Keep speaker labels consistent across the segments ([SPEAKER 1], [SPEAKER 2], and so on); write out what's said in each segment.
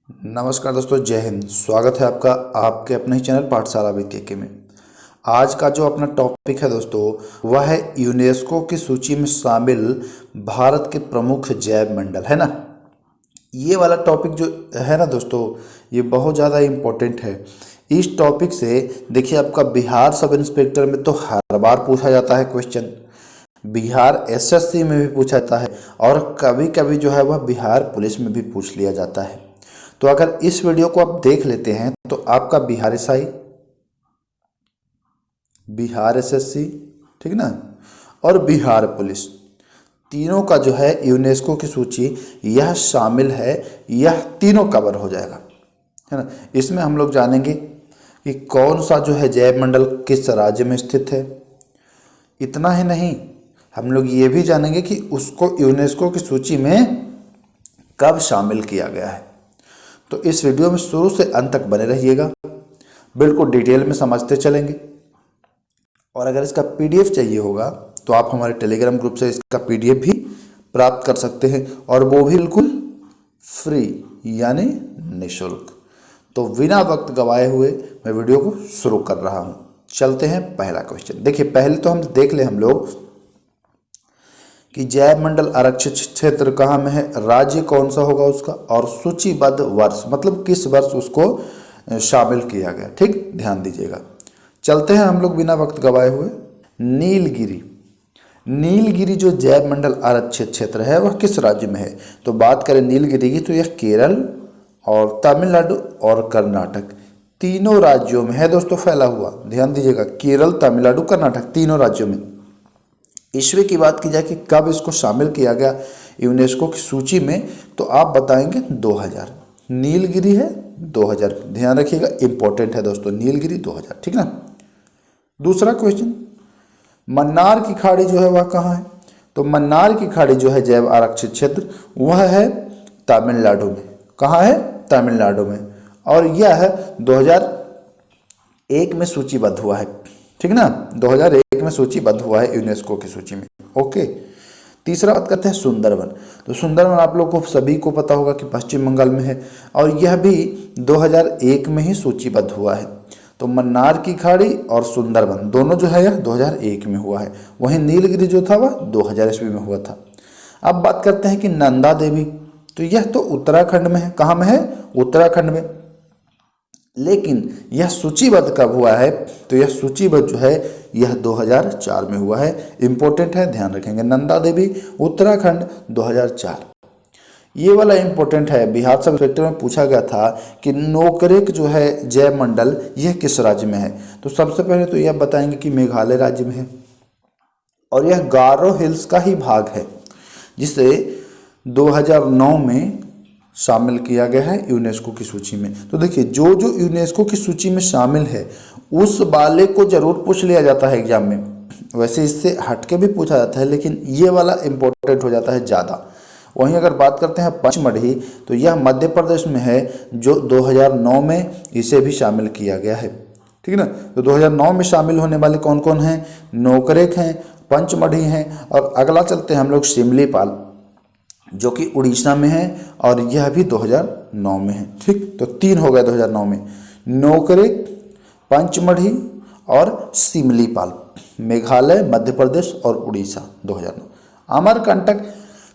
[SPEAKER 1] नमस्कार दोस्तों, जय हिंद। स्वागत है आपका आपके अपने ही चैनल पाठशाला बीके में। आज का जो अपना टॉपिक है दोस्तों, वह है यूनेस्को की सूची में शामिल भारत के प्रमुख जैव मंडल, है ना। ये वाला टॉपिक जो है ना दोस्तों, ये बहुत ज़्यादा इम्पोर्टेंट है। इस टॉपिक से देखिए, आपका बिहार सब इंस्पेक्टर में तो हर बार पूछा जाता है क्वेश्चन, बिहार एसएससी में भी पूछा जाता है, और कभी कभी जो है वह बिहार पुलिस में भी पूछ लिया जाता है। तो अगर इस वीडियो को आप देख लेते हैं तो आपका बिहार एसआई, बिहार एसएससी, ठीक ना, और बिहार पुलिस, तीनों का जो है यूनेस्को की सूची यह शामिल है, यह तीनों कवर हो जाएगा, है ना। इसमें हम लोग जानेंगे कि कौन सा जो है जैव मंडल किस राज्य में स्थित है। इतना ही नहीं, हम लोग ये भी जानेंगे कि उसको यूनेस्को की सूची में कब शामिल किया गया है। तो इस वीडियो में शुरू से अंत तक बने रहिएगा, बिल्कुल डिटेल में समझते चलेंगे। और अगर इसका पीडीएफ चाहिए होगा तो आप हमारे टेलीग्राम ग्रुप से इसका पीडीएफ भी प्राप्त कर सकते हैं, और वो भी बिल्कुल फ्री यानी निःशुल्क। तो बिना वक्त गवाए हुए मैं वीडियो को शुरू कर रहा हूँ। चलते हैं पहला क्वेश्चन। देखिए, पहले तो हम देख ले हम लोग कि जैव मंडल आरक्षित क्षेत्र कहाँ में है, राज्य कौन सा होगा उसका, और सूचीबद्ध वर्ष, मतलब किस वर्ष उसको शामिल किया गया। ठीक, ध्यान दीजिएगा। चलते हैं हम लोग बिना वक्त गवाए हुए। नीलगिरी, नीलगिरी जो जैव मंडल आरक्षित क्षेत्र है वह किस राज्य में है। तो बात करें नीलगिरी की तो यह केरल और तमिलनाडु और कर्नाटक तीनों राज्यों में है दोस्तों, फैला हुआ। ध्यान दीजिएगा, केरल, तमिलनाडु, कर्नाटक तीनों राज्यों में। ईस्वी की बात की जाए कि कब इसको शामिल किया गया यूनेस्को की सूची में, तो आप बताएंगे 2000। नीलगिरी है 2000, ध्यान रखिएगा, इंपॉर्टेंट है दोस्तों, नीलगिरी 2000, ठीक ना। दूसरा क्वेश्चन, मन्नार की खाड़ी जो है वह कहाँ है। तो मन्नार की खाड़ी जो है जैव आरक्षित क्षेत्र, वह है तमिलनाडु में। कहाँ है? तमिलनाडु में। और यह है 2001 में सूचीबद्ध हुआ है, ठीक ना, 2001 में सूचीबद्ध हुआ है यूनेस्को की सूची में। ओके। तीसरा बात करते हैं सुंदरवन। तो सुंदरवन आप लोग को सभी को पता होगा कि पश्चिम बंगाल में है, और यह भी 2001 में ही सूचीबद्ध हुआ है। तो मन्नार की खाड़ी और सुंदरवन दोनों जो है यह 2001 में हुआ है। वहीं नीलगिरी जो था वह 2000 ईस्वी में हुआ था। अब बात करते हैं कि नंदा देवी, तो यह तो उत्तराखंड में है। कहाँ में है? उत्तराखंड में। लेकिन यह सूचीबद्ध कब हुआ है? तो यह सूचीबद्ध जो है यह 2004 में हुआ है। इंपॉर्टेंट है, ध्यान रखेंगे। नंदा देवी, उत्तराखंड, 2004। ये वाला इंपॉर्टेंट है, बिहार सब इंस्पेक्टर में पूछा गया था कि नोकरेक जो है जैव मंडल यह किस राज्य में है। तो सबसे पहले तो यह बताएंगे कि मेघालय राज्य में है, और यह गारो हिल्स का ही भाग है, जिसे 2009 में शामिल किया गया है यूनेस्को की सूची में। तो देखिए, जो जो यूनेस्को की सूची में शामिल है उस वाले को जरूर पूछ लिया जाता है एग्जाम में। वैसे इससे हटके भी पूछा जाता है, लेकिन ये वाला इंपॉर्टेंट हो जाता है ज़्यादा। वहीं अगर बात करते हैं पंचमढ़ी, तो यह मध्य प्रदेश में है, जो 2009 में इसे भी शामिल किया गया है, ठीक ना। तो 2009 में शामिल होने वाले कौन कौन हैं? नोकरेक हैं, पंचमढ़ी हैं, और अगला चलते हैं हम लोग सिमलीपाल, जो कि उड़ीसा में है, और यह भी 2009 में है। ठीक, तो 3 हो गए 2009 में, नोकरेक, पंचमढ़ी और सिमलीपाल, मेघालय, मध्य प्रदेश और उड़ीसा 2009। अमरकंटक,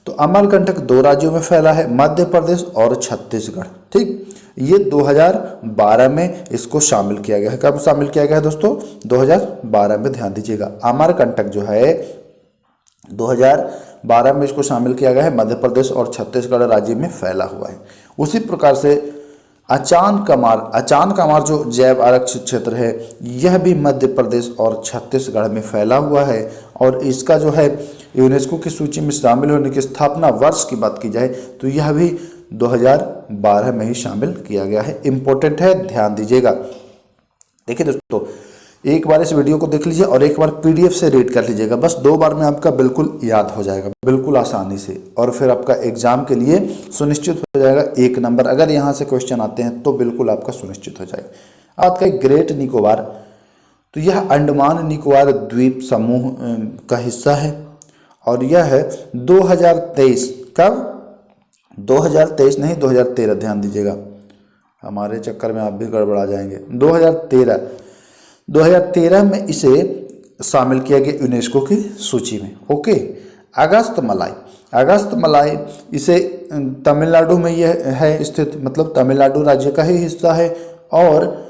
[SPEAKER 1] तो अमरकंटक 2 राज्यों में फैला है, मध्य प्रदेश और छत्तीसगढ़। ठीक, ये 2012 में इसको शामिल किया गया है। कब शामिल किया गया है दोस्तों? 2012 में। ध्यान दीजिएगा, अमरकंटक जो है 2012 में इसको शामिल किया गया है, मध्य प्रदेश और छत्तीसगढ़ राज्य में फैला हुआ है। उसी प्रकार से अचान कमार, अचान कमार जो जैव आरक्षित क्षेत्र है, यह भी मध्य प्रदेश और छत्तीसगढ़ में फैला हुआ है, और इसका जो है यूनेस्को की सूची में शामिल होने की स्थापना वर्ष की बात की जाए तो यह भी 2012 में ही शामिल किया गया है। इंपॉर्टेंट है, ध्यान दीजिएगा। देखिए दोस्तों, एक बार इस वीडियो को देख लीजिए और एक बार पीडीएफ से रीड कर लीजिएगा, बस 2 बार में आपका बिल्कुल याद हो जाएगा, बिल्कुल आसानी से, और फिर आपका एग्जाम के लिए सुनिश्चित हो जाएगा 1 नंबर। अगर यहाँ से क्वेश्चन आते हैं तो बिल्कुल आपका सुनिश्चित हो जाएगा। आज का ग्रेट निकोबार, तो यह अंडमान निकोबार द्वीप समूह का हिस्सा है, और यह है 2023। कब? 2023 नहीं, 2013, ध्यान दीजिएगा, हमारे चक्कर में आप भी गड़बड़ा जाएंगे। 2013 में इसे शामिल किया गया यूनेस्को की सूची में। ओके, अगस्त मलाई इसे तमिलनाडु में यह है स्थित, मतलब तमिलनाडु राज्य का ही हिस्सा है, और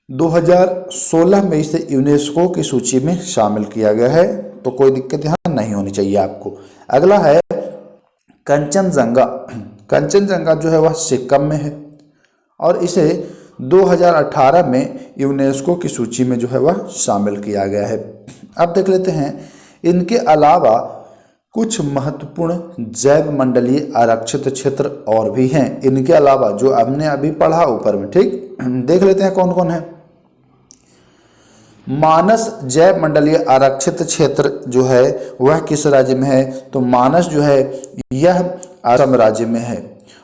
[SPEAKER 1] 2016 में इसे यूनेस्को की सूची में शामिल किया गया है। तो कोई दिक्कत यहाँ नहीं होनी चाहिए आपको। अगला है कंचनजंगा। कंचनजंगा जो है वह सिक्किम में है और इसे 2018 में यूनेस्को की सूची में जो है वह शामिल किया गया है। अब देख लेते हैं इनके अलावा कुछ महत्वपूर्ण जैव मंडलीय आरक्षित क्षेत्र और भी हैं इनके अलावा, जो हमने अभी पढ़ा ऊपर में। ठीक, देख लेते हैं कौन कौन है। मानस जैव मंडलीय आरक्षित क्षेत्र जो है वह किस राज्य में है? तो मानस जो है यह असम राज्य में है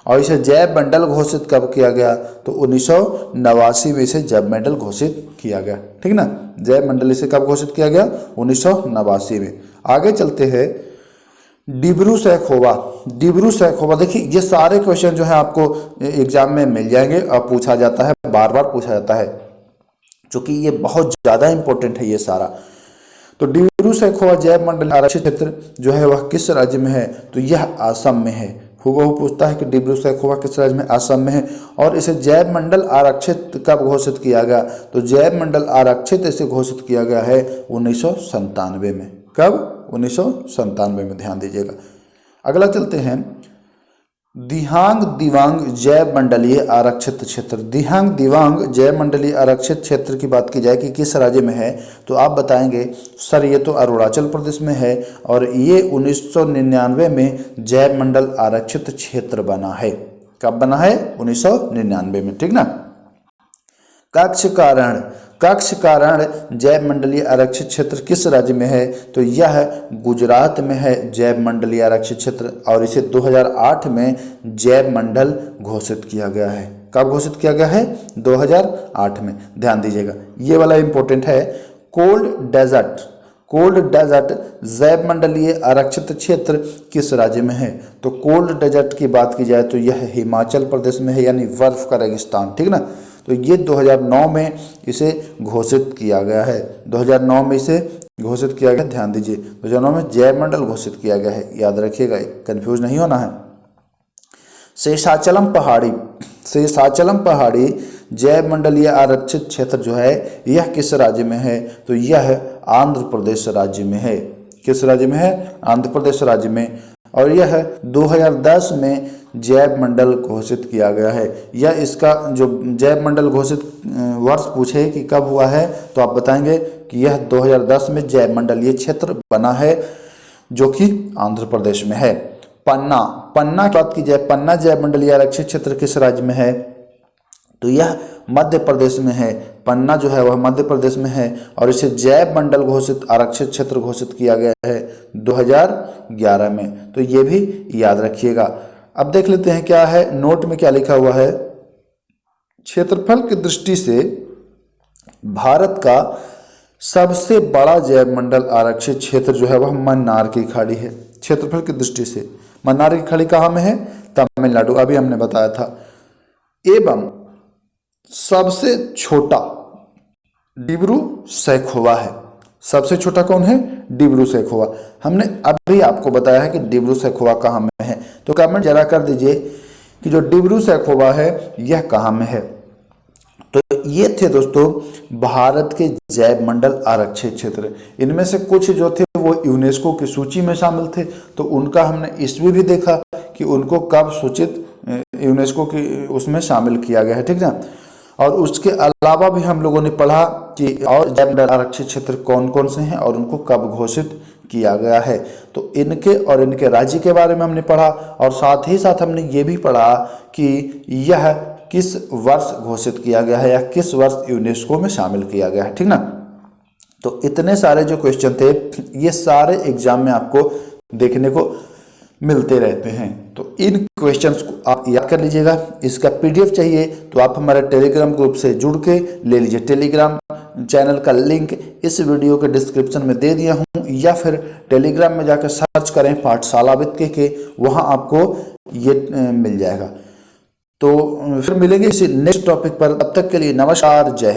[SPEAKER 1] और इसे जैव मंडल घोषित कब किया गया? तो 1989 में इसे जैव मंडल घोषित किया गया। ठीक ना, जैव मंडल इसे कब घोषित किया गया? 1989 में। आगे चलते हैं डिब्रू सैखोवा। देखिए ये सारे क्वेश्चन जो है आपको एग्जाम में मिल जाएंगे और पूछा जाता है, बार बार पूछा जाता है, क्योंकि ये बहुत ज़्यादा इंपॉर्टेंट है ये सारा। तो डिब्रू सैखोवा जैव मंडल आरक्षित क्षेत्र जो है वह किस राज्य में है? तो यह असम में है। हूबहू पूछता है कि डिब्रू सैखोवा किस राज्य में? असम में है। और इसे जैव मंडल आरक्षित कब घोषित किया गया? तो जैव मंडल आरक्षित इसे घोषित किया गया है 1997 में। कब? 1997 में, ध्यान दीजिएगा। अगला चलते हैं दिहांग दिवांग जैव मंडलीय आरक्षित क्षेत्र। दिहांग दिवांग जैव मंडलीय आरक्षित क्षेत्र की बात की जाए कि किस राज्य में है, तो आप बताएंगे सर ये तो अरुणाचल प्रदेश में है और ये 1999 में जैव मंडल आरक्षित क्षेत्र बना है। कब बना है? 1999 में। ठीक ना। कक्ष कारण जैव मंडलीय आरक्षित क्षेत्र किस राज्य में है? तो यह गुजरात में है जैव मंडलीय आरक्षित क्षेत्र और इसे 2008 में जैव मंडल घोषित किया गया है। कब घोषित किया गया है? 2008 में। ध्यान दीजिएगा, ये वाला इंपॉर्टेंट है। कोल्ड डेजर्ट जैव मंडलीय आरक्षित क्षेत्र किस राज्य में है? तो कोल्ड डेजर्ट की बात की जाए तो यह हिमाचल प्रदेश में है, यानी बर्फ का रेगिस्तान। ठीक ना। तो ये 2009 में इसे घोषित किया गया है। 2009 में इसे घोषित किया गया, ध्यान दीजिए 2009 में जैव मंडल घोषित किया गया है, याद रखिएगा, कंफ्यूज नहीं होना है। शेषाचलम पहाड़ी जैव मंडलीय आरक्षित क्षेत्र जो है यह किस राज्य में है? तो यह आंध्र प्रदेश राज्य में है। किस राज्य में है? आंध्र प्रदेश राज्य में। और यह 2010 में जैव मंडल घोषित किया गया है। यह इसका जो जैव मंडल घोषित वर्ष पूछे कि कब हुआ है, तो आप बताएंगे कि यह 2010 में जैव मंडलीय क्षेत्र बना है जो कि आंध्र प्रदेश में है। पन्ना की बात की जाए, पन्ना जैव मंडलीय आरक्षित क्षेत्र किस राज्य में है? तो यह मध्य प्रदेश में है। पन्ना जो है वह मध्य प्रदेश में है और इसे जैव मंडल घोषित आरक्षित क्षेत्र घोषित किया गया है 2011 में। तो ये भी याद रखिएगा। अब देख लेते हैं क्या है नोट में, क्या लिखा हुआ है। क्षेत्रफल की दृष्टि से भारत का सबसे बड़ा जैव मंडल आरक्षित क्षेत्र जो है वह मन्नार की खाड़ी है। क्षेत्रफल की दृष्टि से मन्नार की खाड़ी कहाँ में है? तमिलनाडु, अभी हमने बताया था। एवं सबसे छोटा डिब्रू सैखोवा है। सबसे छोटा कौन है? डिब्रू सैखोवा। हमने अभी आपको बताया है कि डिब्रू सैखोवा कहाँ में है, तो कमेंट जरा कर दीजिए कि जो डिब्रू सैखोवा है यह कहाँ में है। तो ये थे दोस्तों भारत के जैव मंडल आरक्षित क्षेत्र। इनमें से कुछ जो थे वो यूनेस्को की सूची में शामिल थे, तो उनका हमने ईस्वी भी देखा कि उनको कब सूचित यूनेस्को की उसमें शामिल किया गया है। ठीक ना। और उसके अलावा भी हम लोगों ने पढ़ा कि और जैव मंडल आरक्षित क्षेत्र कौन कौन से हैं और उनको कब घोषित किया गया है। तो इनके और इनके राज्य के बारे में हमने पढ़ा और साथ ही साथ हमने ये भी पढ़ा कि यह किस वर्ष घोषित किया गया है या किस वर्ष यूनेस्को में शामिल किया गया है। ठीक ना। तो इतने सारे जो क्वेश्चन थे ये सारे एग्जाम में आपको देखने को मिलते रहते हैं। तो इन क्वेश्चंस को आप याद कर लीजिएगा। इसका पीडीएफ चाहिए तो आप हमारे टेलीग्राम ग्रुप से जुड़ के ले लीजिए। टेलीग्राम चैनल का लिंक इस वीडियो के डिस्क्रिप्शन में दे दिया हूं, या फिर टेलीग्राम में जाकर सर्च करें पाठशाला विद के, वहां आपको ये मिल जाएगा। तो फिर मिलेंगे इसी नेक्स्ट टॉपिक पर, तब तक के लिए नमस्कार, जय हिंद।